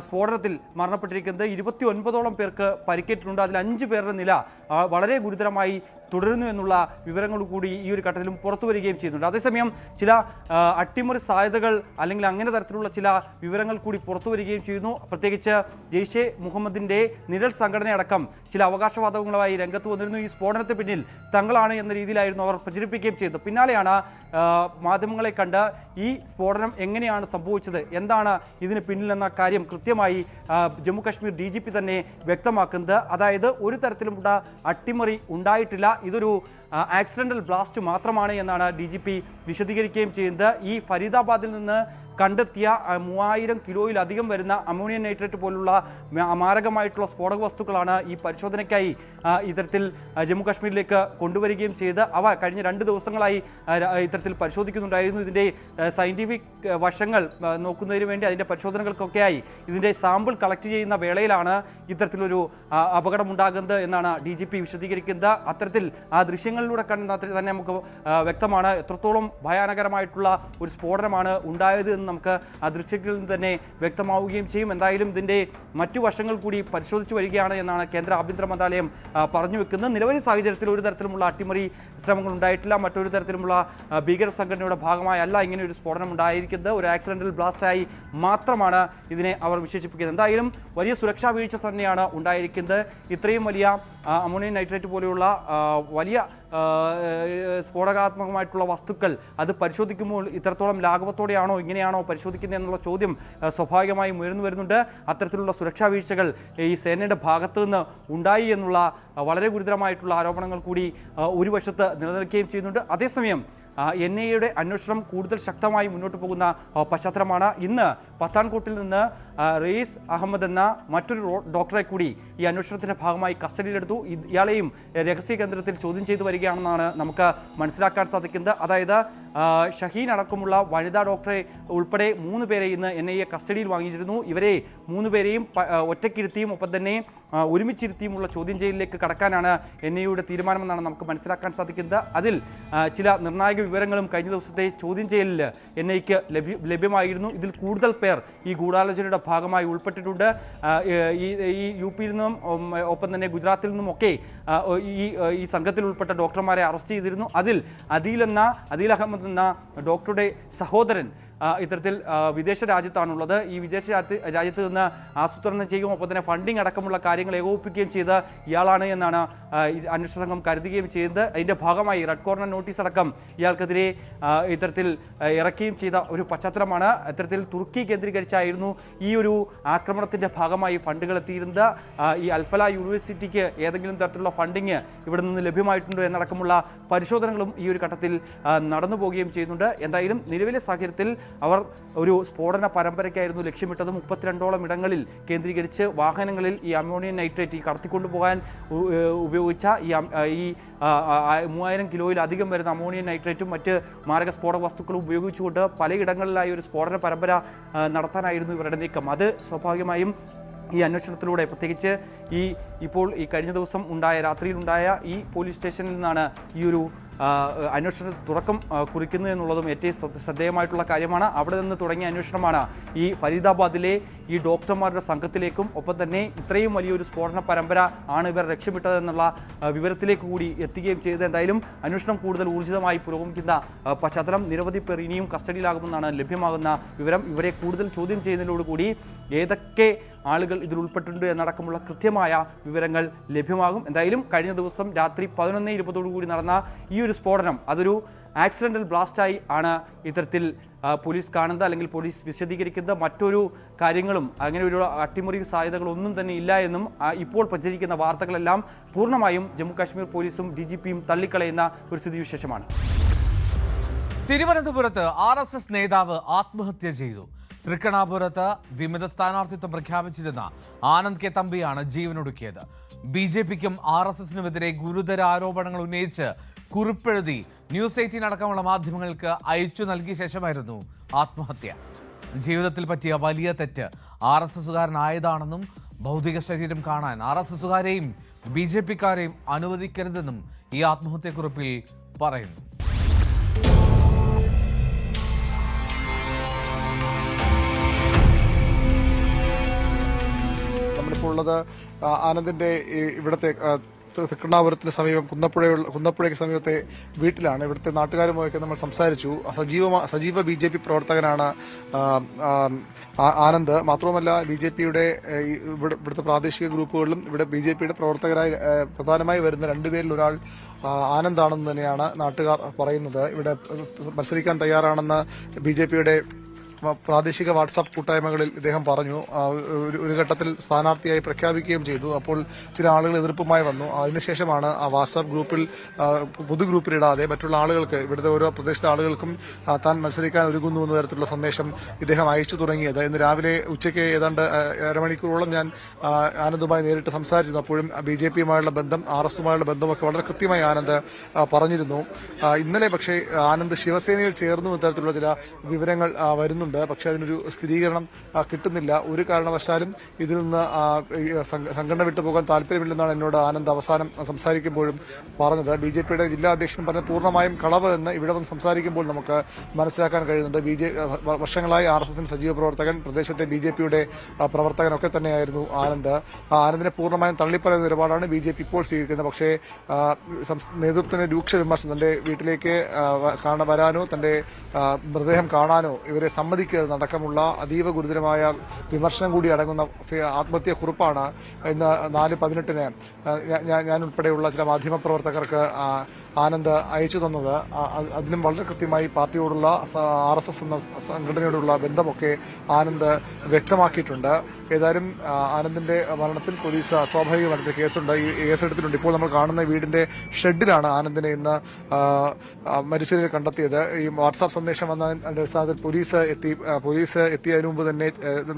സ്ഫോടനത്തിൽ മരണപ്പെട്ടിരിക്കുന്നത്. 29ഓളം പേർക്ക് പരിക്കേറ്റിട്ടുണ്ട്. അതിൽ 5 പേരുടെ നില വളരെ ഗുരുതരമായി തുടരുന്നു എന്നുള്ള വിവരങ്ങൾ കൂടി ഈ ഒരു ഘട്ടത്തിലും പുറത്തു വരികയും ചെയ്യുന്നുണ്ട്. അതേസമയം ചില അട്ടിമറി സാധ്യതകൾ അല്ലെങ്കിൽ അങ്ങനെ തരത്തിലുള്ള ചില വിവരങ്ങൾ കൂടി പുറത്തു വരികയും ചെയ്യുന്നു. പ്രത്യേകിച്ച് ജെയ്ഷെ മുഹമ്മദിൻ്റെ നിഴൽ സംഘടനയടക്കം ചില അവകാശവാദങ്ങളുമായി രംഗത്ത് വന്നിരുന്നു. ഈ സ്ഫോടനത്തിന് പിന്നിൽ തങ്ങളാണ് എന്ന രീതിയിലായിരുന്നു അവർ പ്രചരിപ്പിക്കുകയും ചെയ്തത്. പിന്നാലെയാണ് മാധ്യമങ്ങളെ കണ്ട് ഈ സ്ഫോടനം എങ്ങനെയാണ് സംഭവിച്ചത്, എന്താണ് ഇതിന് പിന്നിലെന്ന കാര്യം കൃത്യമായി ജമ്മു കാശ്മീർ DGP തന്നെ വ്യക്തമാക്കുന്നത്. അതായത് ഒരു തരത്തിലുമുള്ള അട്ടിമറി ഉണ്ടായിട്ടില്ല, ഇതൊരു ആക്സിഡൻ്റൽ ബ്ലാസ്റ്റ് മാത്രമാണ് എന്നാണ് DGP വിശദീകരിക്കുകയും ചെയ്യുന്നത്. ഈ ഫരീദാബാദിൽ നിന്ന് കണ്ടെത്തിയ 3000 കിലോയിലധികം വരുന്ന അമോണിയം നൈട്രേറ്റ് പോലുള്ള മാരകമായിട്ടുള്ള സ്ഫോടക വസ്തുക്കളാണ് ഈ പരിശോധനയ്ക്കായി ഇത്തരത്തിൽ ജമ്മു കാശ്മീരിലേക്ക് കൊണ്ടുവരികയും ചെയ്ത് അവ കഴിഞ്ഞ 2 ദിവസങ്ങളായി ഇത്തരത്തിൽ പരിശോധിക്കുന്നുണ്ടായിരുന്നു. ഇതിൻ്റെ സയൻറ്റിഫിക് വശങ്ങൾ നോക്കുന്നതിന് വേണ്ടി അതിൻ്റെ പരിശോധനകൾക്കൊക്കെയായി ഇതിൻ്റെ സാമ്പിൾ കളക്ട് ചെയ്യുന്ന വേളയിലാണ് ഇത്തരത്തിലൊരു അപകടമുണ്ടാകുന്നത് എന്നാണ് DGP വിശദീകരിക്കുന്നത്. അത്തരത്തിൽ ആ ദൃശ്യങ്ങളിലൂടെ കണ്ട തന്നെ നമുക്ക് വ്യക്തമാണ് എത്രത്തോളം ഭയാനകരമായിട്ടുള്ള ഒരു സ്ഫോടനമാണ് ഉണ്ടായത് എന്ന് നമുക്ക് ആ ദൃശ്യങ്ങളിൽ നിന്ന് തന്നെ വ്യക്തമാവുകയും ചെയ്യും. എന്തായാലും ഇതിൻ്റെ മറ്റു വശങ്ങൾ കൂടി പരിശോധിച്ചു വരികയാണ് എന്നാണ് കേന്ദ്ര ആഭ്യന്തര മന്ത്രാലയം പറഞ്ഞു വെക്കുന്നത്. നിലവിലെ സാഹചര്യത്തിൽ ഒരു തരത്തിലുമുള്ള അട്ടിമറി ശ്രമങ്ങൾ ഉണ്ടായിട്ടില്ല. മറ്റൊരു തരത്തിലുമുള്ള ഭീകര സംഘടനയുടെ ഭാഗമായല്ല ഇങ്ങനെ ഒരു സ്ഫോടനം ഉണ്ടായിരിക്കുന്നത്. ഒരു ആക്സിഡൻ്റൽ ബ്ലാസ്റ്റായി മാത്രമാണ് ഇതിനെ അവർ വിശേഷിപ്പിക്കുന്നത്. എന്തായാലും വലിയ സുരക്ഷാ വീഴ്ച തന്നെയാണ് ഉണ്ടായിരിക്കുന്നത്. ഇത്രയും വലിയ അമോണിയം നൈട്രേറ്റ് പോലെയുള്ള വലിയ സ്ഫോടകാത്മകമായിട്ടുള്ള വസ്തുക്കൾ അത് പരിശോധിക്കുമ്പോൾ ഇത്രത്തോളം ലാഘവത്തോടെയാണോ ഇങ്ങനെയാണോ പരിശോധിക്കുന്നത് എന്നുള്ള ചോദ്യം സ്വാഭാവികമായും ഉയർന്നു വരുന്നുണ്ട്. അത്തരത്തിലുള്ള സുരക്ഷാ വീഴ്ചകൾ ഈ സേനയുടെ ഭാഗത്തു നിന്ന് ഉണ്ടായി എന്നുള്ള വളരെ ഗുരുതരമായിട്ടുള്ള ആരോപണങ്ങൾ കൂടി ഒരു വശത്ത് നിലനിൽക്കുകയും ചെയ്യുന്നുണ്ട്. അതേസമയം NIA അന്വേഷണം കൂടുതൽ ശക്തമായി മുന്നോട്ട് പോകുന്ന പശ്ചാത്തലമാണ്. ഇന്ന് പത്താൻകോട്ടിൽ നിന്ന് റയീസ് അഹമ്മദ് എന്ന മറ്റൊരു ഡോക്ടറെ കൂടി ഈ അന്വേഷണത്തിൻ്റെ ഭാഗമായി കസ്റ്റഡിയിലെടുത്തു. ഇയാളെയും രഹസ്യ കേന്ദ്രത്തിൽ ചോദ്യം ചെയ്തു വരികയാണെന്നാണ് നമുക്ക് മനസ്സിലാക്കാൻ സാധിക്കുന്നത്. അതായത് ഷഹീൻ അടക്കമുള്ള വനിതാ ഡോക്ടറെ ഉൾപ്പെടെ 3 പേരെ ഇന്ന് NIA കസ്റ്റഡിയിൽ വാങ്ങിയിരുന്നു. ഇവരെ 3 പേരെയും ഒറ്റയ്ക്കിരുത്തിയും ഒപ്പം തന്നെ ഒരുമിച്ചിരുത്തിയുമുള്ള ചോദ്യം ചെയ്യലിലേക്ക് കടക്കാനാണ് NIA തീരുമാനമെന്നാണ് നമുക്ക് മനസ്സിലാക്കാൻ സാധിക്കുന്നത്. അതിൽ ചില നിർണായക വിവരങ്ങളും കഴിഞ്ഞ ദിവസത്തെ ചോദ്യം ചെയ്യലിൽ NIAക്ക് ലഭ്യമായിരുന്നു. ഇതിൽ കൂടുതൽ പേർ ഈ ഗൂഢാലോചനയുടെ ഭാഗമായി ഉൾപ്പെട്ടിട്ടുണ്ട്. ഈ UP-യിൽ നിന്നും ഒപ്പം തന്നെ ഗുജറാത്തിൽ നിന്നുമൊക്കെ ഈ സംഘത്തിൽ ഉൾപ്പെട്ട ഡോക്ടർമാരെ അറസ്റ്റ് ചെയ്തിരുന്നു. അതിൽ അദീൽ അഹമ്മദ് എന്ന ഡോക്ടറുടെ സഹോദരൻ ഇത്തരത്തിൽ വിദേശ രാജ്യത്താണുള്ളത്. ഈ വിദേശ രാജ്യത്ത് നിന്ന് ആസൂത്രണം ചെയ്യുകയും ഒപ്പം തന്നെ ഫണ്ടിംഗ് അടക്കമുള്ള കാര്യങ്ങൾ ഏകോപിപ്പിക്കുകയും ചെയ്ത ഇയാളാണ് എന്നാണ് അന്വേഷണ സംഘം കരുതുകയും ചെയ്തത്. അതിന്റെ ഭാഗമായി റെഡ് കോർണർ നോട്ടീസ് അടക്കം ഇയാൾക്കെതിരെ ഇത്തരത്തിൽ ഇറക്കുകയും ചെയ്ത ഒരു പശ്ചാത്തലമാണ്. ഇത്തരത്തിൽ തുർക്കി കേന്ദ്രീകരിച്ചായിരുന്നു ഈ ഒരു ആക്രമണത്തിന്റെ ഭാഗമായി ഫണ്ടുകൾ എത്തിയിരുന്നത്. ഈ അൽഫല യൂണിവേഴ്സിറ്റിക്ക് ഏതെങ്കിലും തരത്തിലുള്ള ഫണ്ടിങ് ഇവിടെ നിന്ന് ലഭ്യമായിട്ടുണ്ടോ എന്നടക്കമുള്ള പരിശോധനകളും ഈ ഒരു ഘട്ടത്തിൽ നടന്നു പോവുകയും ചെയ്യുന്നുണ്ട്. എന്തായാലും നിലവിലെ സാഹചര്യത്തിൽ അവർ ഒരു സ്ഫോടന പരമ്പരയ്ക്കായിരുന്നു ലക്ഷ്യമിട്ടത്. 32ഓളം ഇടങ്ങളിൽ കേന്ദ്രീകരിച്ച് വാഹനങ്ങളിൽ ഈ അമോണിയം നൈട്രേറ്റ് ഈ കടത്തിക്കൊണ്ടുപോകാൻ ഉപയോഗിച്ച ഈ 3000 കിലോയിലധികം വരുന്ന അമോണിയം നൈട്രേറ്റും മറ്റ് മാരക സ്ഫോടക വസ്തുക്കളും ഉപയോഗിച്ചുകൊണ്ട് പലയിടങ്ങളിലായി ഒരു സ്ഫോടന പരമ്പര നടത്താനായിരുന്നു ഇവരുടെ നീക്കം. അത് സ്വാഭാവികമായും ഈ അന്വേഷണത്തിലൂടെ പ്രത്യേകിച്ച് ഇപ്പോൾ ഈ കഴിഞ്ഞ ദിവസം രാത്രിയിലുണ്ടായ ഈ പോലീസ് സ്റ്റേഷനിൽ നിന്നാണ് ഈ ഒരു അന്വേഷണത്തിന് തുടക്കം കുറിക്കുന്നത് എന്നുള്ളതും ഏറ്റവും ശ്രദ്ധേയമായിട്ടുള്ള കാര്യമാണ്. അവിടെ നിന്ന് തുടങ്ങിയ അന്വേഷണമാണ് ഈ ഫരീദാബാദിലെ ഈ ഡോക്ടർമാരുടെ സംഘത്തിലേക്കും ഒപ്പം തന്നെ ഇത്രയും വലിയൊരു സ്ഫോടന പരമ്പര ആണ് ഇവർ ലക്ഷ്യമിട്ടതെന്നുള്ള വിവരത്തിലേക്ക് കൂടി എത്തുകയും ചെയ്തത്. എന്തായാലും അന്വേഷണം കൂടുതൽ ഊർജിതമായി പുരോഗമിക്കുന്ന പശ്ചാത്തലം നിരവധി പേർ ഇനിയും കസ്റ്റഡിയിലാകുമെന്നാണ് ലഭ്യമാകുന്ന വിവരം. ഇവരെ കൂടുതൽ ചോദ്യം ചെയ്യുന്നതിനോടുകൂടി ഏതൊക്കെ ആളുകൾ ഇതിൽ ഉൾപ്പെട്ടിട്ടുണ്ട് എന്നടക്കമുള്ള കൃത്യമായ വിവരങ്ങൾ ലഭ്യമാകും. എന്തായാലും കഴിഞ്ഞ ദിവസം രാത്രി 11:20 കൂടി നടന്ന ഈ ഒരു സ്ഫോടനം അതൊരു ആക്സിഡന്റൽ ബ്ലാസ്റ്റായി ആണ് ഇത്തരത്തിൽ പോലീസ് കാണുന്നത്, അല്ലെങ്കിൽ പോലീസ് വിശദീകരിക്കുന്നത്. മറ്റൊരു കാര്യങ്ങളും അങ്ങനെ ഒരു അട്ടിമറി സാധ്യതകളൊന്നും തന്നെ ഇല്ല എന്നും ഇപ്പോൾ പ്രചരിക്കുന്ന വാർത്തകളെല്ലാം പൂർണ്ണമായും ജമ്മു കാശ്മീർ പോലീസും DGPയും തള്ളിക്കളയുന്ന ഒരു സ്ഥിതിവിശേഷമാണ്. തിരുവനന്തപുരത്ത് RSS നേതാവ് ആത്മഹത്യ ചെയ്തു. തൃക്കണാപുരത്ത് വിമത സ്ഥാനാർത്ഥിത്വം പ്രഖ്യാപിച്ചിരുന്ന ആനന്ദ് കെ തമ്പിയാണ് ജീവനൊടുക്കിയത്. BJPക്കും RSSനുമെതിരെ ഗുരുതര ആരോപണങ്ങൾ ഉന്നയിച്ച് കുറിപ്പെഴുതി ന്യൂസ് 18 അടക്കമുള്ള മാധ്യമങ്ങൾക്ക് അയച്ചു നൽകിയ ശേഷമായിരുന്നു ആത്മഹത്യ. ജീവിതത്തിൽ പറ്റിയ വലിയ തെറ്റ് RSSകാരനായതാണെന്നും ഭൗതിക ശരീരം കാണാൻ RSSകാരെയും BJPക്കാരെയും അനുവദിക്കരുതെന്നും ഈ ആത്മഹത്യക്കുറിപ്പിൽ പറയുന്നു. നമ്മളിപ്പോൾ ഉള്ളത് ആനന്ദിന്റെ ഇവിടുത്തെ തൃക്കണ്ണാപുരത്തിന് സമീപം കുന്നപ്പുഴയ്ക്ക് സമീപത്തെ വീട്ടിലാണ്. ഇവിടുത്തെ നാട്ടുകാരുമായൊക്കെ നമ്മൾ സംസാരിച്ചു. സജീവ BJP പ്രവർത്തകനാണ് ആനന്ദ്. മാത്രവുമല്ല BJPയുടെ ഇവിടുത്തെ പ്രാദേശിക ഗ്രൂപ്പുകളിലും ഇവിടെ BJPയുടെ പ്രവർത്തകരായി പ്രധാനമായി വരുന്ന രണ്ടുപേരിൽ ഒരാൾ ആനന്ദാണെന്ന് തന്നെയാണ് നാട്ടുകാർ പറയുന്നത്. ഇവിടെ മത്സരിക്കാൻ തയ്യാറാണെന്ന് BJPയുടെ പ്രാദേശിക വാട്സാപ്പ് കൂട്ടായ്മകളിൽ ഇദ്ദേഹം പറഞ്ഞു. ഒരു ഘട്ടത്തിൽ സ്ഥാനാർത്ഥിയായി പ്രഖ്യാപിക്കുകയും ചെയ്തു. അപ്പോൾ ചില ആളുകൾ എതിർപ്പുമായി വന്നു. അതിനുശേഷമാണ് ആ വാട്സാപ്പ് ഗ്രൂപ്പിൽ പൊതുഗ്രൂപ്പിലിടാതെ മറ്റുള്ള ആളുകൾക്ക്, ഇവിടുത്തെ ഓരോ പ്രദേശത്തെ ആളുകൾക്കും താൻ മത്സരിക്കാൻ ഒരുങ്ങുന്നു എന്ന തരത്തിലുള്ള സന്ദേശം ഇദ്ദേഹം അയച്ചു തുടങ്ങിയത്. ഇന്ന് രാവിലെ ഉച്ചയ്ക്ക് ഏതാണ്ട് അരമണിക്കൂറോളം ഞാൻ ആനന്ദുമായി നേരിട്ട് സംസാരിച്ചിരുന്നു. അപ്പോഴും BJPയുമായുള്ള ബന്ധം, RSSുമായുള്ള ബന്ധമൊക്കെ വളരെ കൃത്യമായി ആനന്ദ് പറഞ്ഞിരുന്നു. ഇന്നലെ പക്ഷേ ആനന്ദ് ശിവസേനയിൽ ചേർന്നു എന്ന തരത്തിലുള്ള ചില വിവരങ്ങൾ വരുന്നു. പക്ഷെ അതിനൊരു സ്ഥിരീകരണം കിട്ടുന്നില്ല. ഒരു കാരണവശാലും ഇതിൽ നിന്ന് സംഘടന വിട്ടുപോകാൻ താല്പര്യമില്ലെന്നാണ് എന്നോട് ആനന്ദ് അവസാനം സംസാരിക്കുമ്പോഴും പറഞ്ഞത്. BJPയുടെ ജില്ലാ അധ്യക്ഷൻ പറഞ്ഞ പൂർണ്ണമായും കളവ് എന്ന് ഇവിടെ വന്ന് സംസാരിക്കുമ്പോൾ നമുക്ക് മനസ്സിലാക്കാൻ കഴിയുന്നുണ്ട്. വർഷങ്ങളായി RSSന് സജീവ പ്രവർത്തകൻ, പ്രദേശത്തെ BJPയുടെ പ്രവർത്തകനൊക്കെ തന്നെയായിരുന്നു ആനന്ദ്. ആനന്ദിനെ പൂർണ്ണമായും തള്ളിപ്പറയുന്ന നിലപാടാണ് BJP ഇപ്പോൾ സ്വീകരിക്കുന്നത്. പക്ഷേ നേതൃത്വത്തിന് രൂക്ഷ വിമർശനം, തന്റെ വീട്ടിലേക്ക് വരാനോ തന്റെ മൃതദേഹം കാണാനോ ഇവരെ നടക്കമുള്ള അതീവ ഗുരുതരമായ വിമർശനം കൂടി അടങ്ങുന്ന ആത്മഹത്യാ കുറിപ്പാണ് ഇന്ന് 4/18 ഞാൻ ഉൾപ്പെടെയുള്ള ചില മാധ്യമപ്രവർത്തകർക്ക് ആനന്ദ് അയച്ചു തന്നത്. അതിലും വളരെ കൃത്യമായി പാർട്ടിയോടുള്ള RSS എന്ന സംഘടനയോടുള്ള ബന്ധമൊക്കെ ആനന്ദ് വ്യക്തമാക്കിയിട്ടുണ്ട്. ഏതായാലും ആനന്ദിന്റെ മരണത്തിൽ പോലീസ് സ്വാഭാവികമായിട്ട് കേസുണ്ട്, കേസെടുത്തിട്ടുണ്ട്. ഇപ്പോൾ നമ്മൾ കാണുന്ന വീടിന്റെ ഷെഡിലാണ് ആനന്ദിനെ ഇന്ന് മരിച്ച നിലയിൽ കണ്ടെത്തിയത്. ഈ വാട്സാപ്പ് സന്ദേശം വന്ന അടിസ്ഥാനത്തിൽ പോലീസ് എത്തിയതിനു മുമ്പ് തന്നെ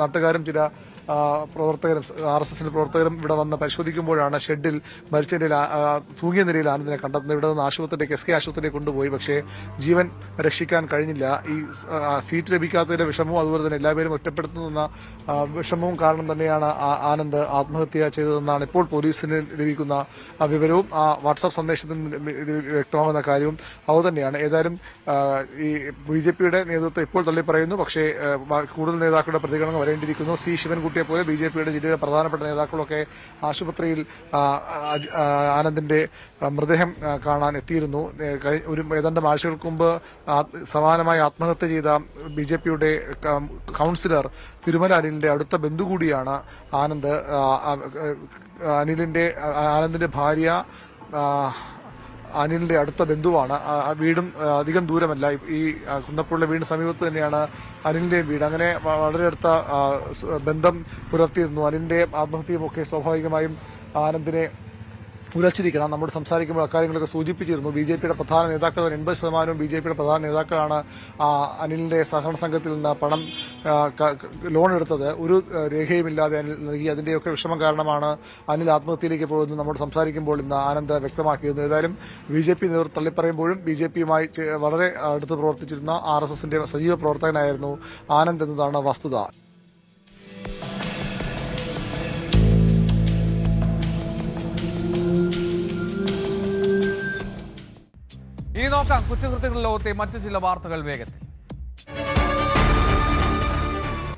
നാട്ടുകാരും ചില പ്രവർത്തകരും, RSSന്റെ പ്രവർത്തകരും ഇവിടെ വന്ന് പരിശോധിക്കുമ്പോഴാണ് ഷെഡിൽ മരിച്ച നിലയിൽ, തൂങ്ങിയ നിലയിൽ ആനന്ദിനെ കണ്ടെത്തുന്നത്. ഇവിടെ നിന്ന് ആശുപത്രിയിലേക്ക്, SK ആശുപത്രിയിലേക്ക് കൊണ്ടുപോയി. പക്ഷേ ജീവൻ രക്ഷിക്കാൻ കഴിഞ്ഞില്ല. ഈ സീറ്റ് ലഭിക്കാത്തതിന്റെ വിഷമവും അതുപോലെ തന്നെ എല്ലാവരും ഒറ്റപ്പെടുത്തുന്ന വിഷമവും കാരണം തന്നെയാണ് ആനന്ദ് ആത്മഹത്യ ചെയ്തതെന്നാണ് ഇപ്പോൾ പോലീസിന് ലഭിക്കുന്ന വിവരവും ആ വാട്സാപ്പ് സന്ദേശത്തിൽ വ്യക്തമാകുന്ന കാര്യവും അതുതന്നെയാണ്. ഏതായാലും ഈ BJPയുടെ നേതൃത്വം ഇപ്പോൾ തള്ളി പറയുന്നു. പക്ഷേ കൂടുതൽ നേതാക്കളുടെ പ്രതികരണങ്ങൾ വരേണ്ടിയിരിക്കുന്നു. സി ശിവൻകുട്ടിയെ പോലെ ബിജെപിയുടെ ജില്ലയിലെ പ്രധാനപ്പെട്ട നേതാക്കളൊക്കെ ആശുപത്രിയിൽ ആനന്ദിന്റെ മൃതദേഹം കാണാൻ എത്തിയിരുന്നു. ഏതാണ്ട് ആഴ്ചകൾക്ക് മുമ്പ് സമാനമായി ആത്മഹത്യ ചെയ്ത ബിജെപിയുടെ കൌൺസിലർ തിരുമല അനിലിന്റെ അടുത്ത ബന്ധു കൂടിയാണ് ആനന്ദ്. ആനന്ദിന്റെ ഭാര്യ അനിലിന്റെ അടുത്ത ബന്ധുവാണ്. വീടും അധികം ദൂരമല്ല. ഈ കുന്നപ്പുഴയിലെ വീടിന് സമീപത്ത് തന്നെയാണ് അനിലിന്റെയും വീട്. അങ്ങനെ വളരെ അടുത്ത ബന്ധം പുലർത്തിയിരുന്നു. അനിലിന്റെ ആത്മഹത്യയുമൊക്കെ സ്വാഭാവികമായും ആനന്ദിനെ ഉലച്ചിരിക്കണം. നമ്മോട് സംസാരിക്കുമ്പോൾ അക്കാര്യങ്ങളൊക്കെ സൂചിപ്പിച്ചിരുന്നു. ബിജെപിയുടെ പ്രധാന നേതാക്കൾ 80% ബിജെപിയുടെ പ്രധാന നേതാക്കളാണ് അനിലിന്റെ സഹകരണ സംഘത്തിൽ നിന്ന് പണം ലോൺ എടുത്തത്. ഒരു രേഖയുമില്ലാതെ അനിൽ നൽകി. അതിന്റെയൊക്കെ വിഷമം കാരണമാണ് അനിൽ ആത്മഹത്യയിലേക്ക് പോയതെന്ന് നമ്മോട് സംസാരിക്കുമ്പോൾ ഇന്ന് ആനന്ദ് വ്യക്തമാക്കിയിരുന്നു. ഏതായാലും ബിജെപി നേതൃത്വം തള്ളിപ്പറയുമ്പോഴും ബിജെപിയുമായി വളരെ അടുത്ത് പ്രവർത്തിച്ചിരുന്ന RSSന്റെ സജീവ പ്രവർത്തകനായിരുന്നു ആനന്ദ് എന്നതാണ് വസ്തുത. ഇനി നോക്കാം കുറ്റകൃത്യങ്ങളുടെ ലോകത്തെ മറ്റു ചില വാർത്തകൾ വേഗത്തിൽ.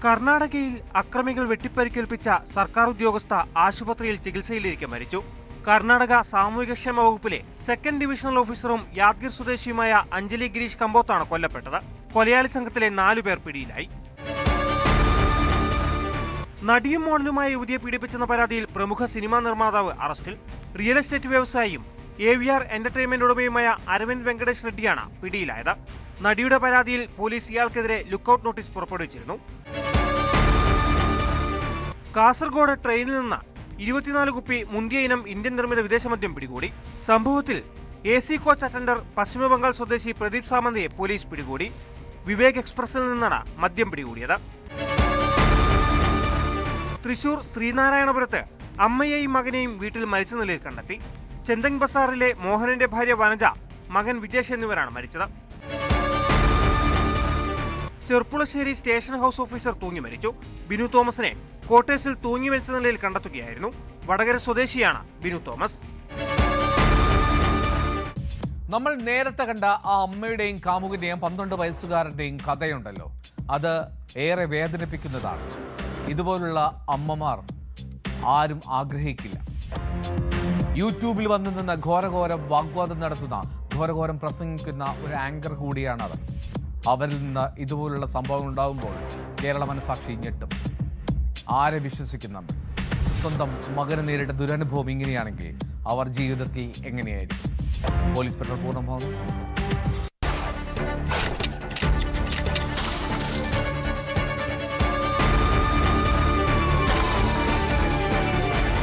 കർണാടകയിൽ അക്രമികൾ വെട്ടിപ്പരിക്കേൽപ്പിച്ച സർക്കാർ ഉദ്യോഗസ്ഥ ആശുപത്രിയിൽ ചികിത്സയിലിരിക്കെ മരിച്ചു. കർണാടക സാമൂഹികക്ഷേമ വകുപ്പിലെ സെക്കൻഡ് ഡിവിഷണൽ ഓഫീസറും യാദ്ഗിർ സ്വദേശിയുമായ അഞ്ജലി ഗിരീഷ് കമ്പോത്താണ് കൊല്ലപ്പെട്ടത്. കൊലയാളി സംഘത്തിലെ 4 പേർ പിടിയിലായി. നടിയും മോഡലുമായ യുവതിയെ പീഡിപ്പിച്ചെന്ന പരാതിയിൽ പ്രമുഖ സിനിമാ നിർമ്മാതാവ് അറസ്റ്റിൽ. റിയൽ എസ്റ്റേറ്റ് വ്യവസായിയും AVR എന്റർടൈൻമെന്റ് ഉടമയുമായ അരവിന്ദ് വെങ്കടേഷ് റെഡ്ഡിയാണ് പിടിയിലായത്. നടിയുടെ പരാതിയിൽ പോലീസ് ഇയാൾക്കെതിരെ ലുക്കൌട്ട് നോട്ടീസ് പുറപ്പെടുവിച്ചിരുന്നു. കാസർഗോഡ് ട്രെയിനിൽ നിന്ന് 24 കുപ്പി മുന്തിയ ഇനം ഇന്ത്യൻ നിർമ്മിത വിദേശമദ്യം പിടികൂടി. സംഭവത്തിൽ AC കോച്ച് അറ്റൻഡർ പശ്ചിമബംഗാൾ സ്വദേശി പ്രദീപ് സാമന്തയെ പോലീസ് പിടികൂടി. വിവേക് എക്സ്പ്രസിൽ നിന്നാണ് മദ്യം പിടികൂടിയത്. തൃശൂർ ശ്രീനാരായണപുരത്ത് അമ്മയെയും മകനെയും വീട്ടിൽ മരിച്ച നിലയിൽ കണ്ടെത്തി. ചെന്തങ് ബസാറിലെ മോഹനന്റെ ഭാര്യ വനജ, മകൻ വിജേഷ് എന്നിവരാണ് മരിച്ചത്. ചെർപ്പുളശ്ശേരി സ്റ്റേഷൻ ഹൌസ് ഓഫീസർ തൂങ്ങി മരിച്ചു. ബിനു തോമസിനെ ക്വാർട്ടേഴ്സിൽ തൂങ്ങി മരിച്ച നിലയിൽ കണ്ടെത്തുകയായിരുന്നു. വടകര സ്വദേശിയാണ് ബിനു തോമസ്. നമ്മൾ നേരത്തെ കണ്ട ആ അമ്മയുടെയും കാമുകന്റെയും 12 വയസ്സുകാരന്റെയും കഥയുണ്ടല്ലോ, അത് ഏറെ വേദനിപ്പിക്കുന്നതാണ്. ഇതുപോലുള്ള അമ്മമാർ ആരും ആഗ്രഹിക്കില്ല. യൂട്യൂബിൽ വന്നു നിന്ന് ഘോരഘോരം വാഗ്വാദം നടത്തുന്ന, ഘോരഘോരം പ്രസംഗിക്കുന്ന ഒരു ആങ്കർ കൂടിയാണത്. അവരിൽ നിന്ന് ഇതുപോലുള്ള സംഭവങ്ങൾ ഉണ്ടാകുമ്പോൾ കേരള മനസാക്ഷി ഞെട്ടും. ആരെ വിശ്വസിക്കും നമ്മൾ? സ്വന്തം മകന് നേരിട്ട ദുരനുഭവം ഇങ്ങനെയാണെങ്കിൽ അവർ ജീവിതത്തിൽ എങ്ങനെയായിരിക്കും? പോലീസ് പെട്രോൾ പൂർണ്ണമാകുന്നു.